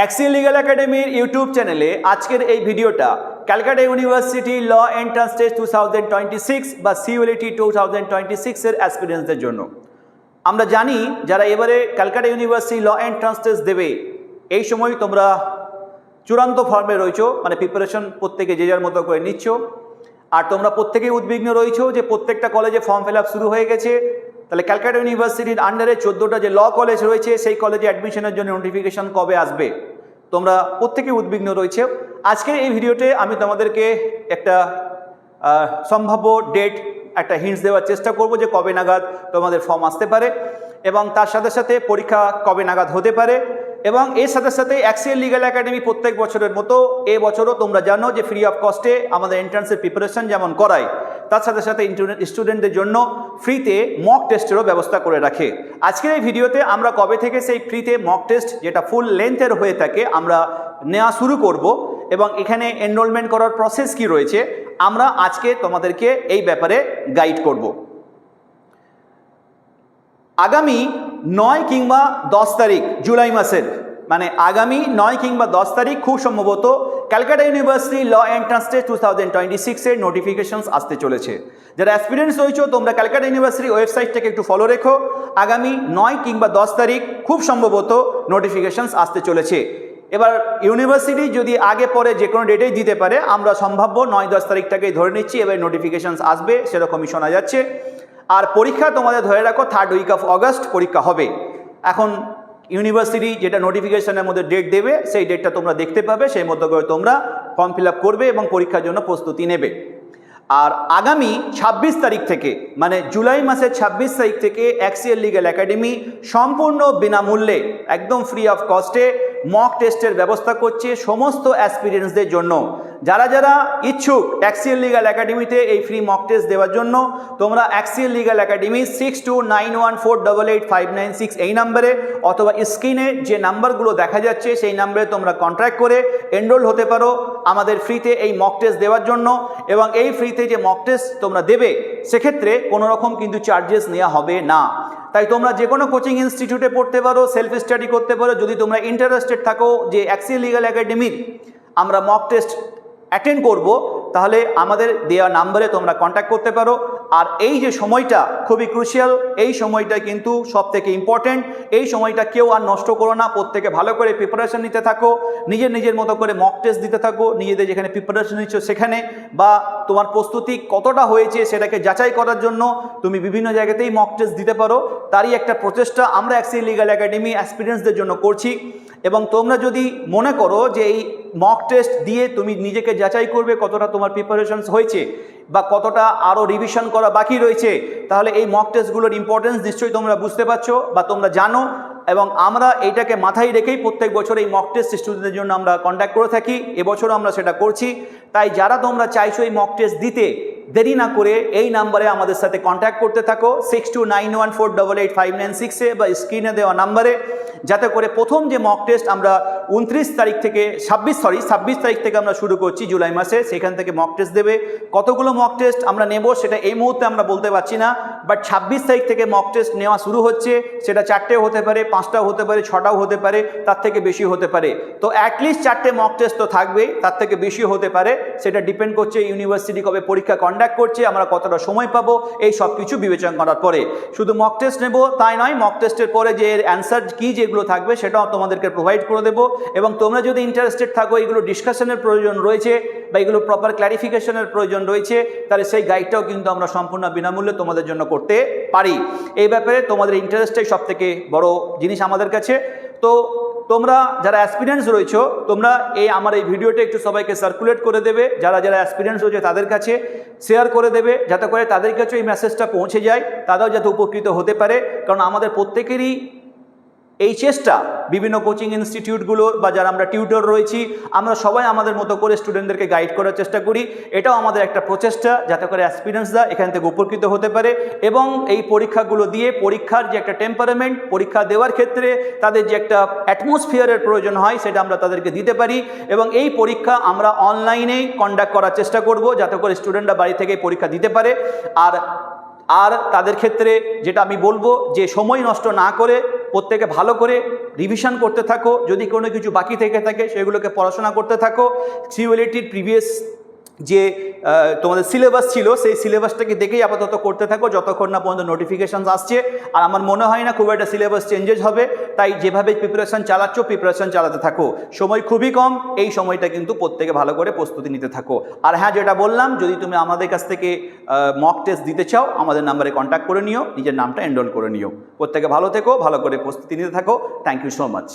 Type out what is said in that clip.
Axial legal একাডেমির YouTube চ্যানেলে আজকের এই ভিডিওটা Calcutta University law entrance test 2026 বা সিইউএলটি 2026 এর অ্যাসপিরেন্টসদের জন্য। আমরা জানি যারা এবারে Calcutta University law entrance test দেবে এই সময় তোমরা চূড়ান্ত ফর্মে রয়েছো, মানে প্রিপারেশন প্রত্যেকে যে যার মতো করে নিচ্ছ। আর তোমরা প্রত্যেকেই উদ্বিগ্ন রয়েছো যে প্রত্যেকটা কলেজে ফর্ম ফিল আপ শুরু হয়ে গেছে, তাহলে ক্যালকাটা ইউনিভার্সিটির আন্ডারে 14টা যে ল কলেজ রয়েছে সেই কলেজে অ্যাডমিশনের জন্য নোটিফিকেশন কবে আসবে তোমরা প্রত্যেকেই উদ্বিগ্ন রয়েছে। আজকের এই ভিডিওতে আমি তোমাদেরকে একটা সম্ভাব্য ডেট, একটা হিন্টস দেওয়ার চেষ্টা করব যে কবে নাগাদ তোমাদের ফর্ম আসতে পারে এবং তার সাথে সাথে পরীক্ষা কবে নাগাদ হতে পারে। এবং এর সাথে সাথে অ্যাক্সিয়াল লিগ্যাল একাডেমি প্রত্যেক বছরের মতো এবছরও তোমরা জানো যে ফ্রি অফ কস্টে আমাদের এন্ট্রান্সের প্রিপারেশন যেমন করায়, তার সাথে সাথে স্টুডেন্টদের জন্য ফ্রিতে মক টেস্টেরও ব্যবস্থা করে রাখে। আজকের এই ভিডিওতে আমরা কবে থেকে সেই ফ্রিতে মক টেস্ট, যেটা ফুল লেন্থের হয়ে থাকে, আমরা নেওয়া শুরু করব এবং এখানে এনরোলমেন্ট করার প্রসেস কি রয়েছে আমরা আজকে তোমাদেরকে এই ব্যাপারে গাইড করব। আগামী 9 কিংবা 10 তারিখ জুলাই মাসের, মানে আগামী 9 কিংবা 10 তারিখ খুব সম্ভবত Calcutta University law entrance test 2026 এর নোটিফিকেশনস আসতে চলেছে। যারা অ্যাসপিরেন্টস রয়েছে তোমরা ক্যালকাটা ইউনিভার্সিটি ওয়েবসাইটটাকে একটু ফলো রেখো। আগামী 9 কিংবা 10 তারিখ খুব সম্ভবত নোটিফিকেশনস আসতে চলেছে। এবার ইউনিভার্সিটি যদি আগে পরে যে কোনো ডেটেই দিতে পারে, আমরা সম্ভাব্য 9-10 তারিখটাকেই ধরে নিচ্ছি। এবার নোটিফিকেশনস আসবে সেরকমই শোনা যাচ্ছে। আর পরীক্ষা তোমাদের ধরে রাখো 3rd উইক অফ অগস্ট পরীক্ষা হবে। এখন ইউনিভার্সিটি যেটা নোটিফিকেশনের মধ্যে ডেট দেবে সেই ডেটটা তোমরা দেখতে পাবে, সেই মতো করে তোমরা ফর্ম ফিল আপ করবে এবং পরীক্ষার জন্য প্রস্তুতি নেবে। আর আগামী 26 তারিখ থেকে, মানে জুলাই মাসের 26 তারিখ থেকে অ্যাক্সিয়াল লিগ্যাল একাডেমি সম্পূর্ণ বিনামূল্যে, একদম ফ্রি অফ কস্টে মক টেস্টের ব্যবস্থা করছে সমস্ত অ্যাসপিরেন্টসদের জন্য। যারা যারা ইচ্ছুক অ্যাক্সিয়াল লিগ্যাল একাডেমিতে এই ফ্রি মক টেস্ট দেওয়ার জন্য, তোমরা অ্যাক্সিয়াল লিগ্যাল একাডেমি 6291488596 এই নাম্বারে অথবা স্ক্রিনে যে নাম্বারগুলো দেখা যাচ্ছে সেই নাম্বারে তোমরা কন্ট্যাক্ট করে এনরোল হতে পারো আমাদের ফ্রিতে এই মক টেস্ট দেওয়ার জন্য। এবং এই ফ্রিতে যে মক টেস্ট তোমরা দেবে সেক্ষেত্রে কোনো রকম কিন্তু চার্জেস নেওয়া হবে না। তাই তোমরা যে কোনো কোচিং ইনস্টিটিউটে পড়তে পারো, সেলফ স্টাডি করতে পারো। যদি তোমরা ইন্টারেস্টেড থাকো যে অ্যাক্সিয়াল লিগ্যাল একাডেমির আমরা মক টেস্ট অ্যাটেন্ড করব, তাহলে আমাদের দেওয়া নাম্বারে তোমরা কন্ট্যাক্ট করতে পারো। আর এই যে সময়টা খুবই ক্রুশিয়াল, এই সময়টা কিন্তু সব থেকে ইম্পর্টেন্ট। এই সময়টা কেউ আর নষ্ট করো না, প্রত্যেকে ভালো করে প্রিপারেশন নিতে থাকো, নিজের মতো করে মক টেস্ট দিতে থাকো, নিজেদের যেখানে প্রিপারেশন নিচ্ছ সেখানে, বা তোমার প্রস্তুতি কতটা হয়েছে সেটাকে যাচাই করার জন্য তুমি বিভিন্ন জায়গাতেই মক টেস্ট দিতে পারো। তারই একটা প্রচেষ্টা আমরা অ্যাক্সিয়াল লিগ্যাল একাডেমি অ্যাসপিরেন্টসদের জন্য করছি। এবং তোমরা যদি মনে করো যে এই মক টেস্ট দিয়ে তুমি নিজেকে যাচাই করবে কতটা তোমার প্রিপারেশনস হয়েছে বা কতটা আরও রিভিশন করা বাকি রয়েছে, তাহলে এই মক টেস্টগুলোর ইম্পর্টেন্স নিশ্চয়ই তোমরা বুঝতে পারছো বা তোমরা জানো। এবং আমরা এইটাকে মাথায় রেখেই প্রত্যেক বছর এই মক টেস্ট স্টুডেন্টদের জন্য আমরা কন্ডাক্ট করে থাকি, এবছরও আমরা সেটা করছি। তাই যারা তোমরা চাইছো এই মক টেস্ট দিতে, দেরি না করে এই নাম্বারে আমাদের সাথে কন্ট্যাক্ট করতে থাকো 6291488596 বা স্ক্রিনে দেওয়া নাম্বারে, যাতে করে প্রথম যে মক টেস্ট আমরা 29 তারিখ থেকে 26 তারিখ থেকে আমরা শুরু করছি জুলাই মাসে, সেখান থেকে মক টেস্ট দেবে। কতগুলো মক টেস্ট আমরা নেব সেটা এই মুহূর্তে আমরা বলতে পারছি না, বাট 26 তারিখ থেকে মক টেস্ট নেওয়া শুরু হচ্ছে। সেটা 4টেও হতে পারে, 5টাও হতে পারে, 6টাও হতে পারে, তার থেকে বেশি হতে পারে। তো অ্যাটলিস্ট 4টে মক টেস্ট তো থাকবেই, তার থেকে বেশি হতে পারে। সেটা ডিপেন্ড করছে ইউনিভার্সিটি কবে পরীক্ষা কন্ডাক্ট করছে, আমরা কতটা সময় পাবো, এই সব কিছু বিবেচনা করার পরে। শুধু মক টেস্ট নেব তাই নয়, মক টেস্টের পরে যে অ্যান্সার কি যেগুলো থাকবে সেটাও তোমাদেরকে প্রোভাইড করে দেবো। এবং তোমরা যদি ইন্টারেস্টেড থাকো, এগুলো ডিসকাশনের প্রয়োজন রয়েছে বা এগুলো প্রপার ক্ল্যারিফিকেশনের প্রয়োজন রয়েছে, তাহলে সেই গাইডটাও কিন্তু আমরা সম্পূর্ণ বিনামূল্যে তোমাদের জন্য করতে পারি। এই ব্যাপারে তোমাদের ইন্টারেস্টটাই সব থেকে বড় জিনিস আমাদের কাছে। তো তোমরা যারা অ্যাসপিরেন্টস রয়েছো, তোমরা আমার এই ভিডিওটা একটু সবাইকে সার্কুলেট করে দেবে, যারা অ্যাসপিরেন্টস রয়েছে তাদের কাছে শেয়ার করে দেবে, যাতে করে তাদের কাছে এই মেসেজটা পৌঁছে যায়, তারাও যাতে উপকৃত হতে পারে। কারণ আমাদের প্রত্যেকেরই এই চেষ্টা, বিভিন্ন কোচিং ইনস্টিটিউটগুলোর বা যারা আমরা টিউটর রয়েছি, আমরা সবাই আমাদের মতো করে স্টুডেন্টদেরকে গাইড করার চেষ্টা করি। এটাও আমাদের একটা প্রচেষ্টা যাতে করে অ্যাসপিরেন্টসরা এখান থেকে উপকৃত হতে পারে এবং এই পরীক্ষাগুলো দিয়ে পরীক্ষার যে একটা টেম্পারামেন্ট, পরীক্ষা দেওয়ার ক্ষেত্রে তাদের যে একটা অ্যাটমসফিয়ারের প্রয়োজন হয় সেটা আমরা তাদেরকে দিতে পারি। এবং এই পরীক্ষা আমরা অনলাইনেই কন্ডাক্ট করার চেষ্টা করব যাতে করে স্টুডেন্টরা বাড়ি থেকে পরীক্ষা দিতে পারে। আর তাদের ক্ষেত্রে যেটা আমি বলবো যে সময় নষ্ট না করে প্রত্যেকে ভালো করে রিভিশন করতে থাকো, যদি কোনো কিছু বাকি থেকে থাকে সেগুলোকে পড়াশোনা করতে থাকো। সিইউএলটির প্রিভিয়াস যে তোমাদের সিলেবাস ছিল সেই সিলেবাসটাকে দেখেই আপাতত করতে থাকো যতক্ষণ না পর্যন্ত নোটিফিকেশান আসছে। আর আমার মনে হয় না খুব একটা সিলেবাস চেঞ্জেস হবে, তাই যেভাবে প্রিপারেশান চালাচ্ছ প্রিপারেশান চালাতে থাকো। সময় খুবই কম, এই সময়টা কিন্তু প্রত্যেকে ভালো করে প্রস্তুতি নিতে থাকো। আর হ্যাঁ, যেটা বললাম, যদি তুমি আমাদের কাছ থেকে মক টেস্ট দিতে চাও আমাদের নাম্বারে কন্ট্যাক্ট করে নিও, নিজের নামটা এনরোল করে নিও। প্রত্যেকে ভালো থেকো, ভালো করে প্রস্তুতি নিতে থাকো। Thank you so much.